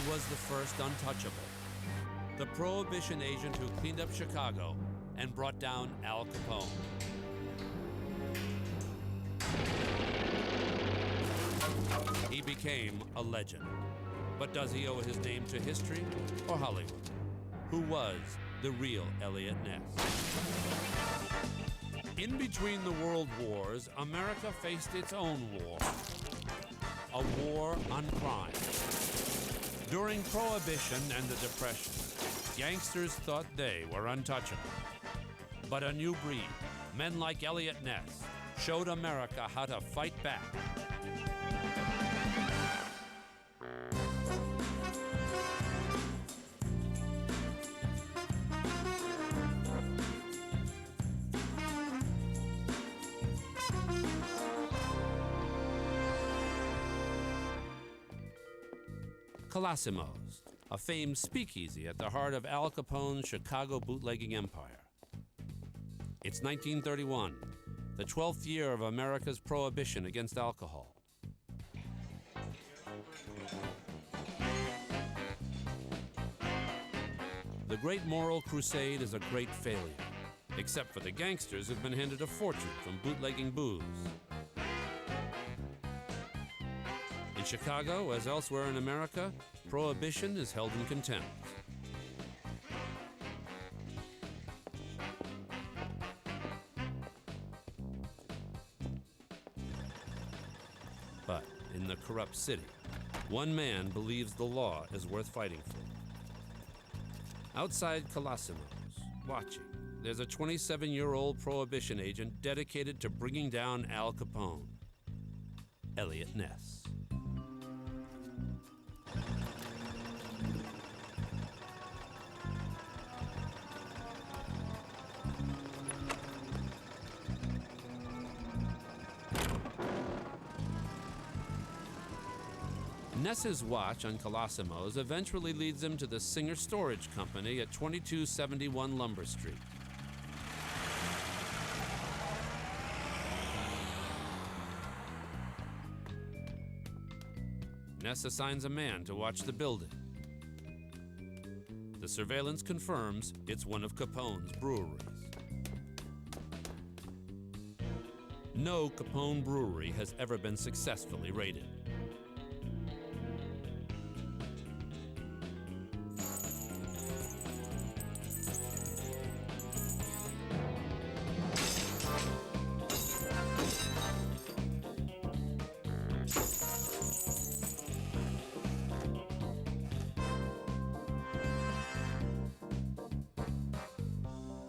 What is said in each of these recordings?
was the first untouchable, the Prohibition agent who cleaned up Chicago and brought down Al Capone. He became a legend. But does he owe his name to history or Hollywood? Who was the real Eliot Ness? In between the world wars, America faced its own war, a war on crime. During Prohibition and the Depression, gangsters thought they were untouchable. But a new breed, men like Eliot Ness, showed America how to fight back. Colosimo's, a famed speakeasy at the heart of Al Capone's Chicago bootlegging empire. It's 1931, the 12th year of America's prohibition against alcohol. The Great Moral Crusade is a great failure, except for the gangsters who've been handed a fortune from bootlegging booze. In Chicago, as elsewhere in America, prohibition is held in contempt. But in the corrupt city, one man believes the law is worth fighting for. Outside Colosimo's, watching, there's a 27-year-old prohibition agent dedicated to bringing down Al Capone, Eliot Ness. Ness's watch on Colosimo's eventually leads him to the Singer Storage Company at 2271 Lumber Street. Ness assigns a man to watch the building. The surveillance confirms it's one of Capone's breweries. No Capone brewery has ever been successfully raided.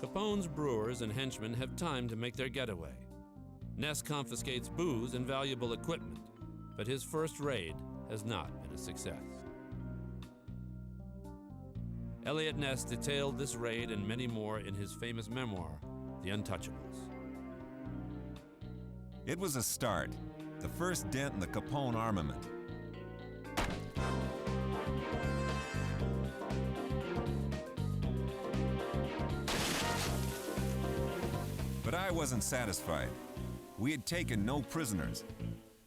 Capone's brewers and henchmen have time to make their getaway. Ness confiscates booze and valuable equipment, but his first raid has not been a success. Eliot Ness detailed this raid and many more in his famous memoir, The Untouchables. It was a start, the first dent in the Capone armament. But I wasn't satisfied. We had taken no prisoners.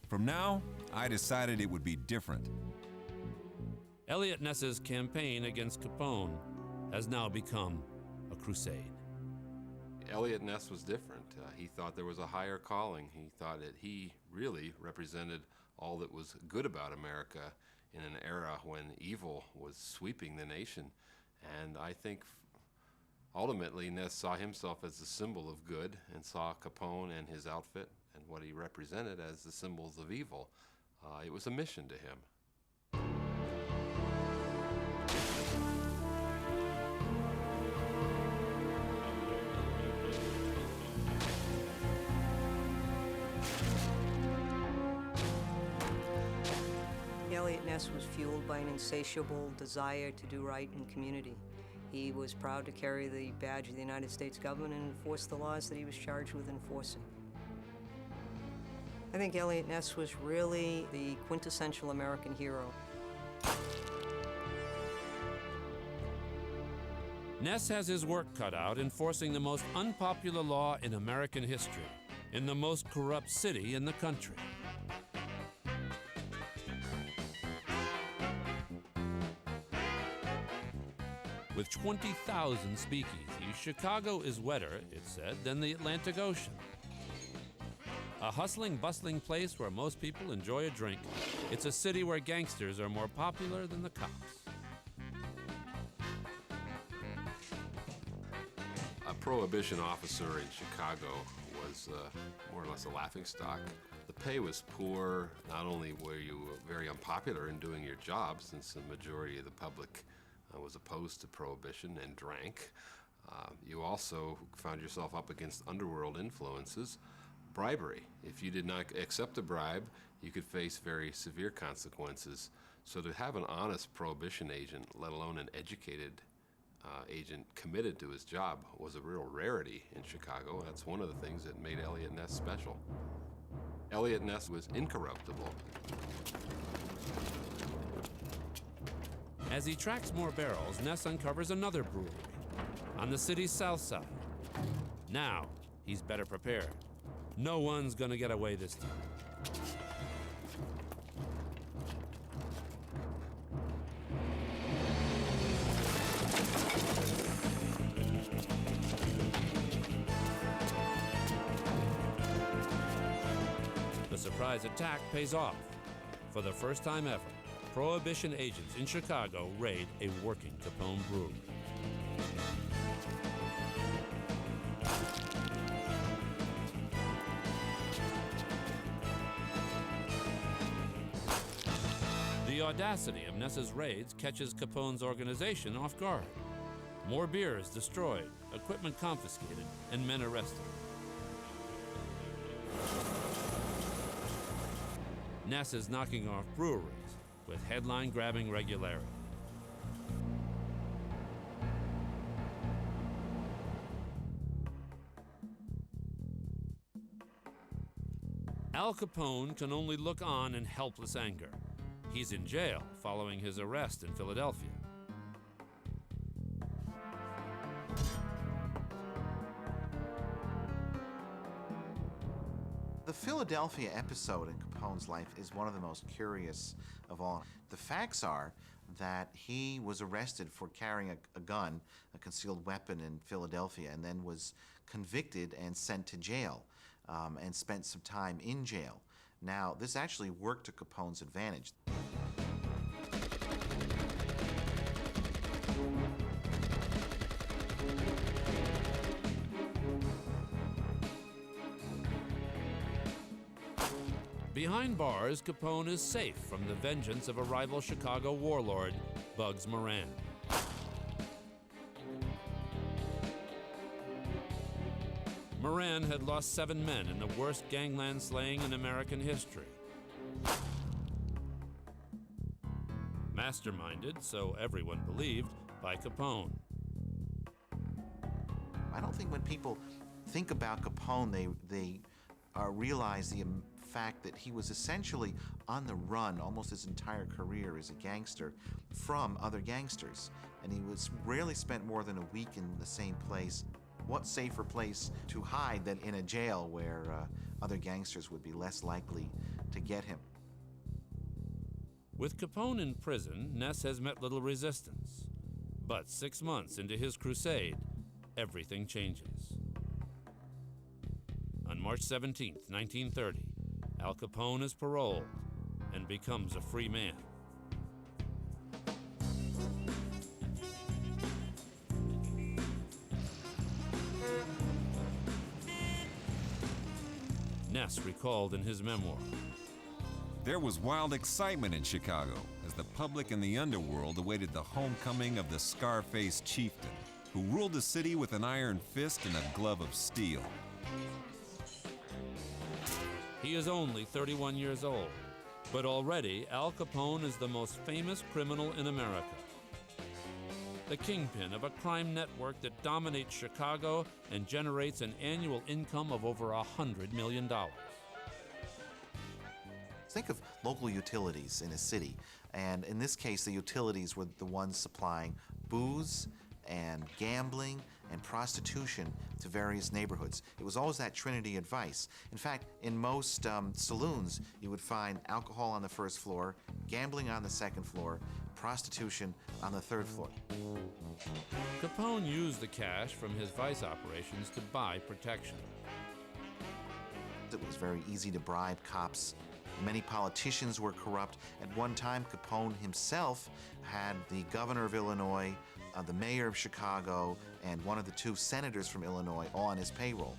From now, I decided it would be different. Eliot Ness's campaign against Capone has now become a crusade. Eliot Ness was different. He thought there was a higher calling. He thought that he really represented all that was good about America in an era when evil was sweeping the nation. And I think ultimately, Ness saw himself as the symbol of good and saw Capone and his outfit and what he represented as the symbols of evil. It was a mission to him. Eliot Ness was fueled by an insatiable desire to do right in community. He was proud to carry the badge of the United States government and enforce the laws that he was charged with enforcing. I think Eliot Ness was really the quintessential American hero. Ness has his work cut out enforcing the most unpopular law in American history, in the most corrupt city in the country. With 20,000 speakeasies, Chicago is wetter, it's said, than the Atlantic Ocean. A hustling, bustling place where most people enjoy a drink. It's a city where gangsters are more popular than the cops. A prohibition officer in Chicago was more or less a laughingstock. The pay was poor. Not only were you very unpopular in doing your job, since the majority of the public was opposed to prohibition and drank, you also found yourself up against underworld influences. Bribery. If you did not accept a bribe, you could face very severe consequences. So to have an honest prohibition agent, let alone an educated agent committed to his job, was a real rarity in Chicago. That's one of the things that made Eliot Ness special. Eliot Ness was incorruptible. As he tracks more barrels, Ness uncovers another brewery on the city's south side. Now, he's better prepared. No one's gonna get away this time. The surprise attack pays off. For the first time ever, Prohibition agents in Chicago raid a working Capone brewery. The audacity of Ness's raids catches Capone's organization off guard. More beer is destroyed, equipment confiscated, and men arrested. Ness is knocking off breweries with headline-grabbing regularity. Al Capone can only look on in helpless anger. He's in jail following his arrest in Philadelphia. The Philadelphia episode in Capone's life is one of the most curious of all. The facts are that he was arrested for carrying a gun, a concealed weapon in Philadelphia, and then was convicted and sent to jail and spent some time in jail. Now, this actually worked to Capone's advantage. Behind bars, Capone is safe from the vengeance of a rival Chicago warlord, Bugs Moran. Moran had lost 7 men in the worst gangland slaying in American history. Masterminded, so everyone believed, by Capone. I don't think when people think about Capone, they realize the fact that he was essentially on the run almost his entire career as a gangster from other gangsters. And he was rarely spent more than a week in the same place. What safer place to hide than in a jail where other gangsters would be less likely to get him? With Capone in prison, Ness has met little resistance. But 6 months into his crusade, everything changes. On March 17, 1930, Al Capone is paroled and becomes a free man. Ness recalled in his memoir. There was wild excitement in Chicago as the public and the underworld awaited the homecoming of the Scarface chieftain, who ruled the city with an iron fist and a glove of steel. He is only 31 years old, but already Al Capone is the most famous criminal in America. The kingpin of a crime network that dominates Chicago and generates an annual income of over $100 million. Think of local utilities in a city, and in this case, the utilities were the ones supplying booze and gambling and prostitution to various neighborhoods. It was always that trinity of vice. In fact, in most saloons, you would find alcohol on the first floor, gambling on the second floor, prostitution on the third floor. Capone used the cash from his vice operations to buy protection. It was very easy to bribe cops. Many politicians were corrupt. At one time, Capone himself had the governor of Illinois, the mayor of Chicago, and one of the two senators from Illinois all on his payroll.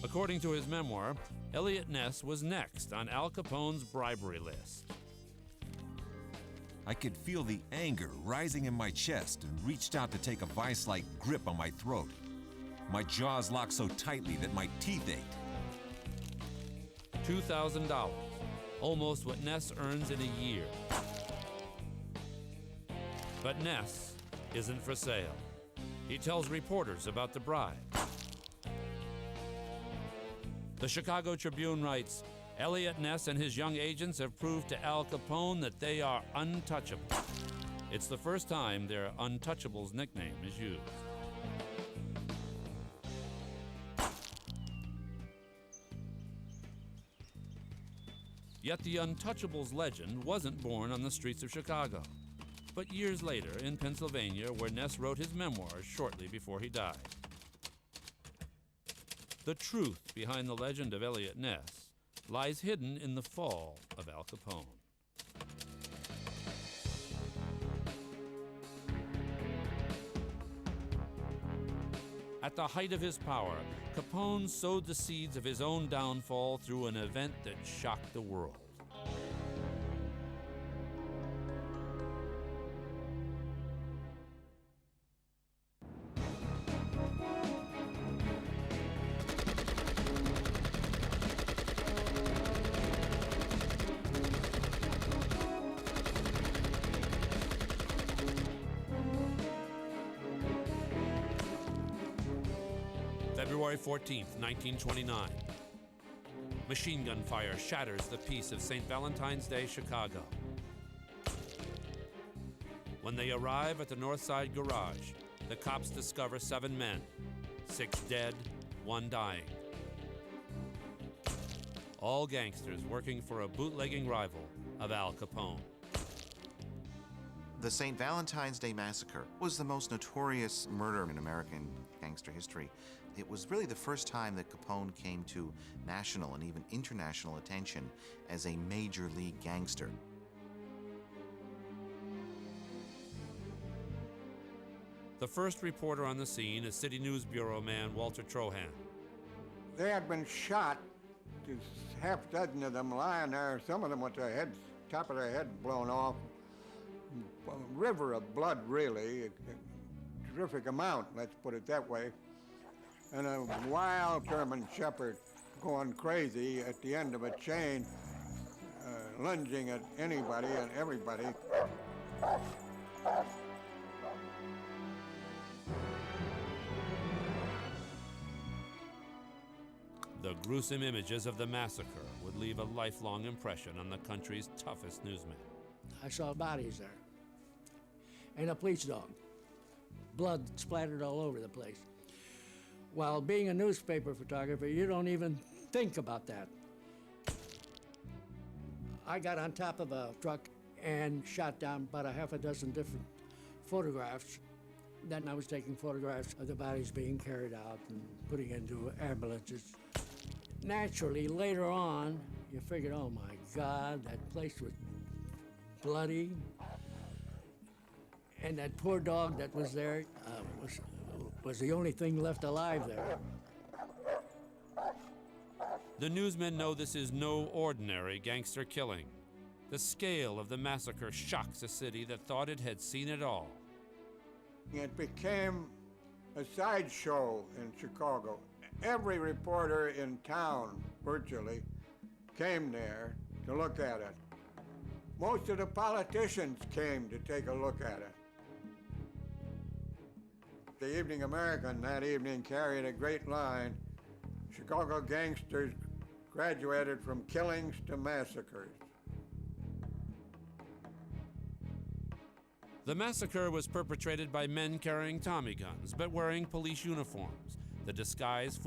According to his memoir, Eliot Ness was next on Al Capone's bribery list. I could feel the anger rising in my chest and reached out to take a vice-like grip on my throat. My jaws locked so tightly that my teeth ached. $2,000, almost what Ness earns in a year. But Ness isn't for sale. He tells reporters about the bribe. The Chicago Tribune writes, Eliot Ness and his young agents have proved to Al Capone that they are untouchable. It's the first time their Untouchables nickname is used. Yet the Untouchables legend wasn't born on the streets of Chicago, but years later in Pennsylvania, where Ness wrote his memoirs shortly before he died. The truth behind the legend of Eliot Ness lies hidden in the fall of Al Capone. At the height of his power, Capone sowed the seeds of his own downfall through an event that shocked the world. February 14th, 1929. Machine gun fire shatters the peace of St. Valentine's Day, Chicago. When they arrive at the North Side garage, the cops discover 7 men, 6 dead, 1 dying. All gangsters working for a bootlegging rival of Al Capone. The St. Valentine's Day Massacre was the most notorious murder in American gangster history. It was really the first time that Capone came to national and even international attention as a major league gangster. The first reporter on the scene is City News Bureau man Walter Trohan. They had been shot, just half a dozen of them lying there, some of them with their heads, top of their head blown off. A river of blood, really, a terrific amount, let's put it that way. And a wild German shepherd going crazy at the end of a chain, lunging at anybody and everybody. The gruesome images of the massacre would leave a lifelong impression on the country's toughest newsmen. I saw bodies there, and a police dog. Blood splattered all over the place. While being a newspaper photographer, you don't even think about that. I got on top of a truck and shot down about a half a dozen different photographs. Then I was taking photographs of the bodies being carried out and putting into ambulances. Naturally, later on, you figured, oh my God, that place was bloody. And that poor dog that was there was the only thing left alive there. The newsmen know this is no ordinary gangster killing. The scale of the massacre shocks a city that thought it had seen it all. It became a sideshow in Chicago. Every reporter in town, virtually, came there to look at it. Most of the politicians came to take a look at it. The Evening American that evening carried a great line, Chicago gangsters graduated from killings to massacres. The massacre was perpetrated by men carrying Tommy guns but wearing police uniforms. The disguise